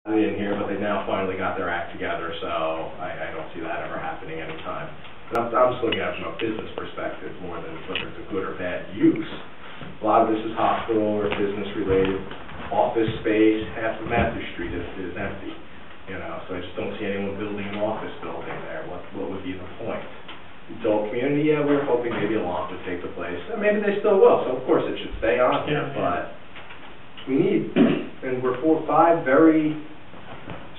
in here, but they now finally got their act together, so I don't see that ever happening anytime. But I'm just looking at it from a business perspective more than whether it's a good or bad use. A lot of this is hospital or business related. Office space, half of Matthew Street is empty, you know, so I just don't see anyone building an office building there. What would be the point? Adult community, yeah, we're hoping maybe a loft would take the place, and maybe they still will, so of course it should stay on here, but we need, and we're 4 or 5 very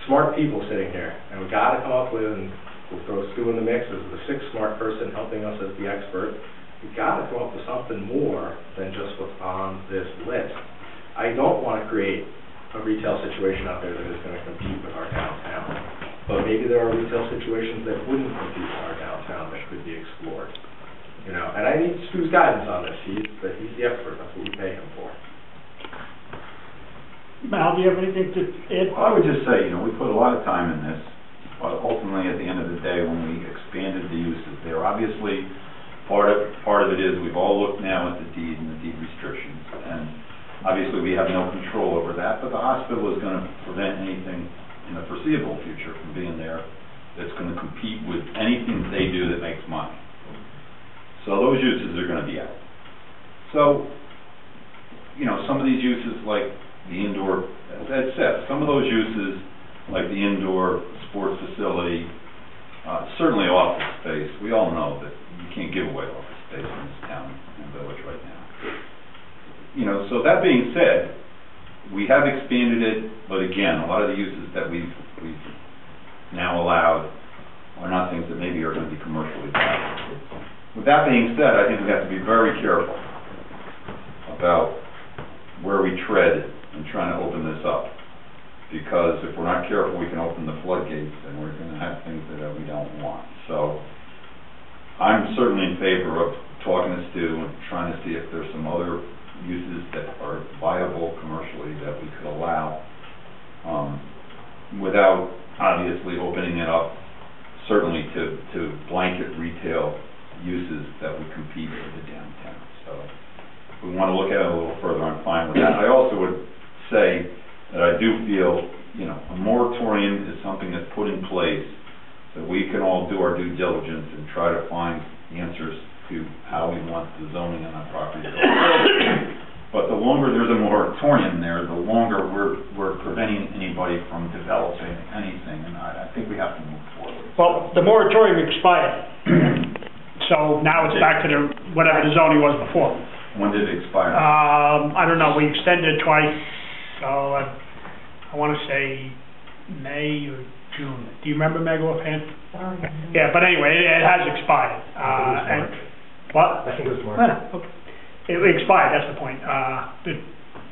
smart people sitting here, and we've got to come up with, and we'll throw Stu in the mix as the 6th smart person helping us as the expert. We've got to come up with something more than just what's on this list. I don't want to create a retail situation out there that is going to compete with our downtown, but maybe there are retail situations that wouldn't compete with our downtown that could be explored. You know, and I need Stu's guidance on this. He's the expert. That's what we pay him for. Mal, do you have anything to add? Well, I would just say, you know, we put a lot of time in this, but ultimately at the end of the day when we expanded the uses there, obviously part of it is we've all looked now at the deed and the deed restrictions, and obviously we have no control over that, but the hospital is going to prevent anything in the foreseeable future from being there that's going to compete with anything that they do that makes money. So those uses are going to be out. So, you know, some of these uses like the indoor, as Ed said, some of those uses, like the indoor sports facility, certainly office space, we all know that you can't give away office space in this town and village right now. You know, so that being said, we have expanded it, but again, a lot of the uses that we've now allowed are not things that maybe are going to be commercially valuable. With that being said, I think we have to be very careful about where we tread and trying to open this up, because if we're not careful we can open the floodgates and we're going to have things that we don't want. So I'm certainly in favor of talking to Stu and trying to see if there's some other uses that are viable commercially that we could allow without obviously opening it up certainly to blanket retail uses that would compete with the downtown. So if we want to look at it a little further, I'm fine with that. I also would say that I do feel, you know, a moratorium is something that's put in place that we can all do our due diligence and try to find answers to how we want the zoning on that property to go. But the longer there's a moratorium there, the longer we're preventing anybody from developing anything, and I think we have to move forward. Well, the moratorium expired, so now it's back to whatever the zoning was before. When did it expire? I don't know. We extended it twice. So I want to say May or June. Do you remember Meg offhand? Yeah, but anyway, it has expired. What? I think it was March. Okay. It expired, that's the point.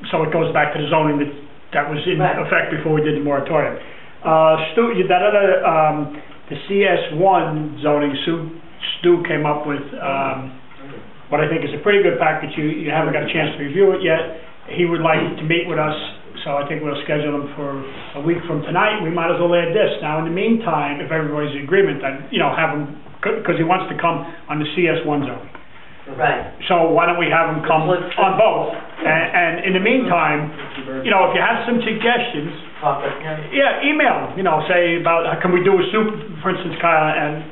So it goes back to the zoning that was in effect before we did the moratorium. Stu, the CS1 zoning, Stu came up with what I think is a pretty good package. You haven't got a chance to review it yet. He would like to meet with us, so I think we'll schedule him for a week from tonight. We might as well add this. Now, in the meantime, if everybody's in agreement, then, you know, have him, because he wants to come on the CS1 zone. Right. So why don't we have him come on both? And in the meantime, you know, if you have some suggestions, yeah, email him, you know, say about, can we do a for instance, Kyle, and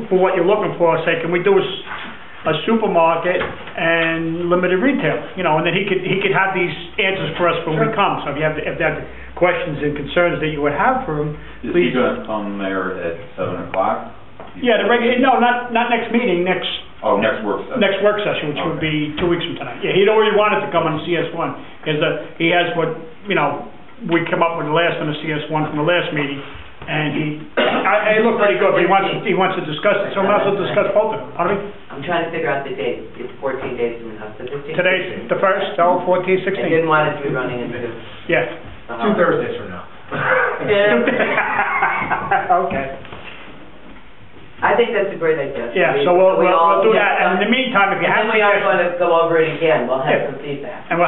for what you're looking for, say, can we do a supermarket and limited retail, you know, and then he could have these answers for us when we come. So if you have questions and concerns that you would have for him, please. Is he going to come there at 7 o'clock? Yeah, the regular. No, not next meeting. Next work session. Next work session, which would be 2 weeks from tonight. Yeah, he'd already wanted to come on the CS1 because he has what, you know, we come up with the last on the CS1 from the last meeting. And he looked pretty good, but he wants to discuss it, so we might as well discuss both of them. I'm trying to figure out the date. It's 14 days from now. So today's the 1st, so 14, 16. I didn't want it to be running into... Yeah. 2 Thursdays from now. Okay. I think that's a great idea. Yeah, so we'll do that. And in the meantime, if you have we are going to go over it again. We'll have some feedback. And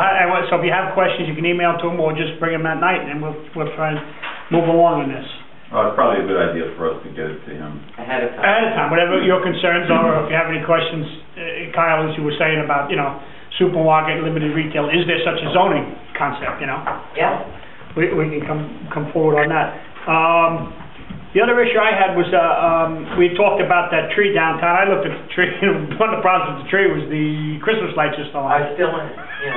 so if you have questions, you can email to him or just bring them that night, and we'll try and move along on this. It's probably a good idea for us to get it to him ahead of time. Whatever your concerns are, or if you have any questions, Kyle, as you were saying about, you know, supermarket, limited retail, is there such a zoning concept, you know? Yeah. we can come forward on that. The other issue I had was, we talked about that tree downtown. I looked at the tree, and one of the problems with the tree was the Christmas lights are still on. I'm still in it, yeah.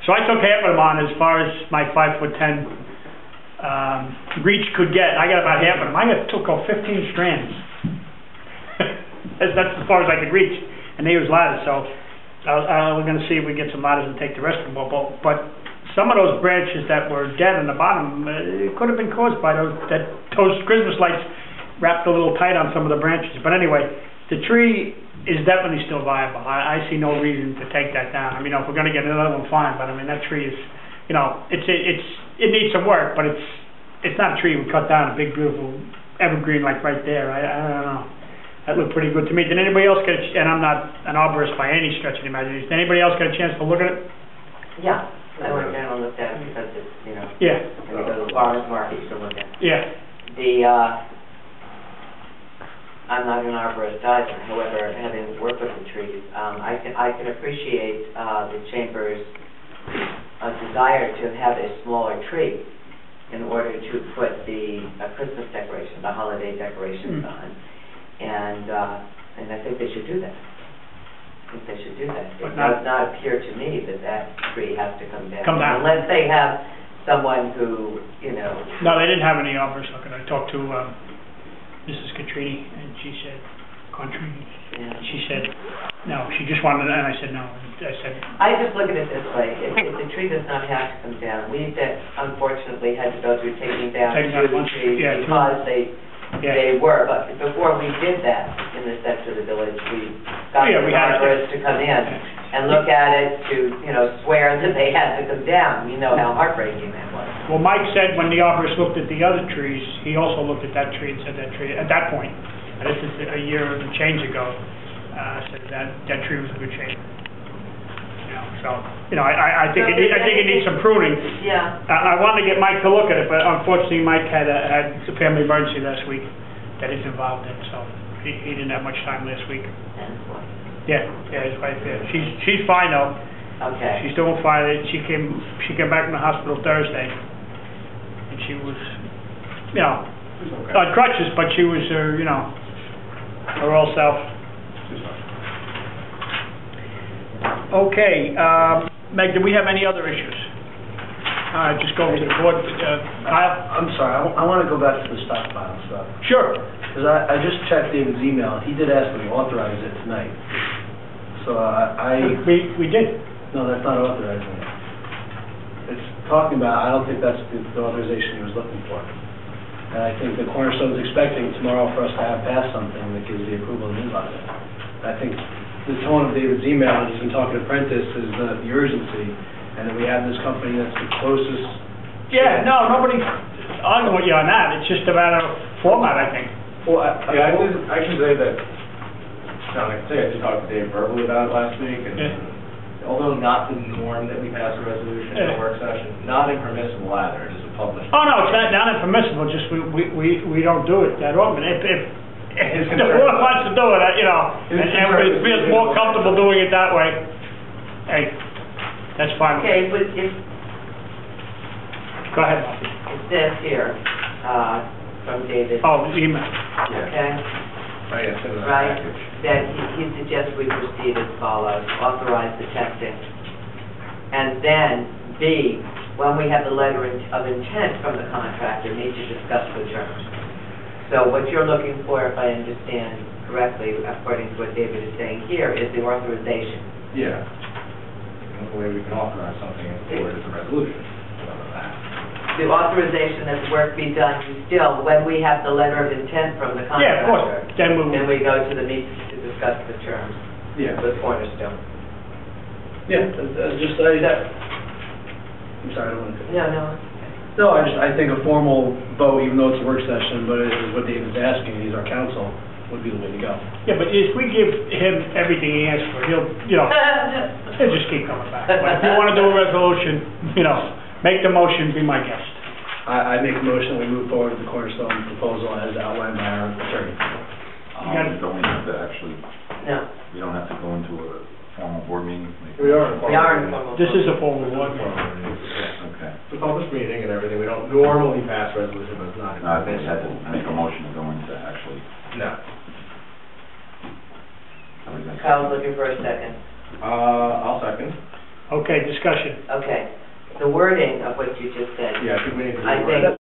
So I took half of them on as far as my 5'10" reach could get. I got about half of them. I took off 15 strands. That's as far as I could reach, and they use ladders. So we're going to see if we get some ladders and take the rest of them. But some of those branches that were dead on the bottom, it could have been caused by those Christmas lights wrapped a little tight on some of the branches. But anyway, the tree is definitely still viable. I see no reason to take that down. I mean, if we're going to get another one, fine. But I mean, that tree is, it needs some work. But it's not a tree we cut down, a big beautiful evergreen like right there. I don't know. That looked pretty good to me. Did anybody else get and I'm not an arborist by any stretch of the imagination. Did anybody else get a chance to look at it? Yeah, I went down and looked at it because it's, Yeah. when you go to the farmer's market, you can look at it. Yeah. I'm not an arborist either, however, having worked with the trees, I can appreciate the chamber's desire to have a smaller tree in order to put the Christmas decoration, the holiday decorations on. And I think they should do that. It does not appear to me that tree has to come down. Unless they have someone who, No, they didn't have any arborists looking. I talked to Mrs. Catrini, and she said, she said, no, she just wanted, and I said, no. I just look at it this way. If the tree does not have to come down, we unfortunately had to go through taking down two trees because they were, but before we did that in the center of the village, we got the arborists to come in and look at it to, swear that they had to come down. You know how heartbreaking that was. Well, Mike said when the arborist looked at the other trees, he also looked at that tree and said that tree, at that point, and this is a year and change ago, said that tree was in good shape. I think it needs some pruning. Yeah. I wanted to get Mike to look at it, but unfortunately Mike had a family emergency last week that he's involved in, so he didn't have much time last week. Yeah, his wife. Yeah, she's fine though. Okay. She's doing fine. She came back from the hospital Thursday, and she was, on crutches, but she was, her all self. Okay, Meg, do we have any other issues? Just go to the board. Kyle? I'm sorry, I want to go back to the stockpile stuff. Sure. Because I just checked David's email, he did ask me to authorize it tonight. So We did. No, that's not authorizing it. It's talking about, I don't think that's the authorization he was looking for. And I think the Cornerstone's expecting tomorrow for us to have passed something that gives the approval and on it. I think the tone of David's email, and he's been talking to Prentice, is the urgency, and that we have this company that's the closest. Yeah, no, nobody's arguing with you on that. It's just a matter of format, I think. Well, I can say that, I did talk to Dave verbally about it last week, and although not the norm that we pass a resolution in a work session, not impermissible either, it is a published. Oh, no, it's not impermissible, just we don't do it that often. If the board wants to do it, and everybody feels more comfortable doing it that way, hey, that's fine. Okay, but Go ahead. it says here, from David. Oh, the email. Okay? Right, that he suggests we proceed as follows: authorize the testing. And then, B, when we have the letter of intent from the contractor, need to discuss the terms. So what you're looking for, if I understand correctly, according to what David is saying here, is the authorization. Yeah. The way we can authorize something in the board is a resolution. The authorization that the work be done still, when we have the letter of intent from the contractor. Yeah, of course. Then we go to the meeting to discuss the terms. Yeah. With Cornerstone. Yeah, I'm sorry, I don't want to. No. No, I think a formal vote, even though it's a work session, but it is what David's asking, and he's our counsel, would be the way to go. Yeah, but if we give him everything he asks for, he'll just keep coming back. But if you want to do a resolution, make the motion, be my guest. I make a motion that we move forward with the Cornerstone proposal as outlined by our attorney. Don't we have to actually, No. we don't have to go into a formal board meeting? We are. We are in formal. This is a formal one. Okay. Okay. It's a public meeting and everything, we don't normally pass resolution, but it's not. No, I think I had to make a motion to go into actually. No. Kyle's looking for a second. I'll second. Okay, discussion. Okay. The wording of what you just said, Yeah, I think we need to. I think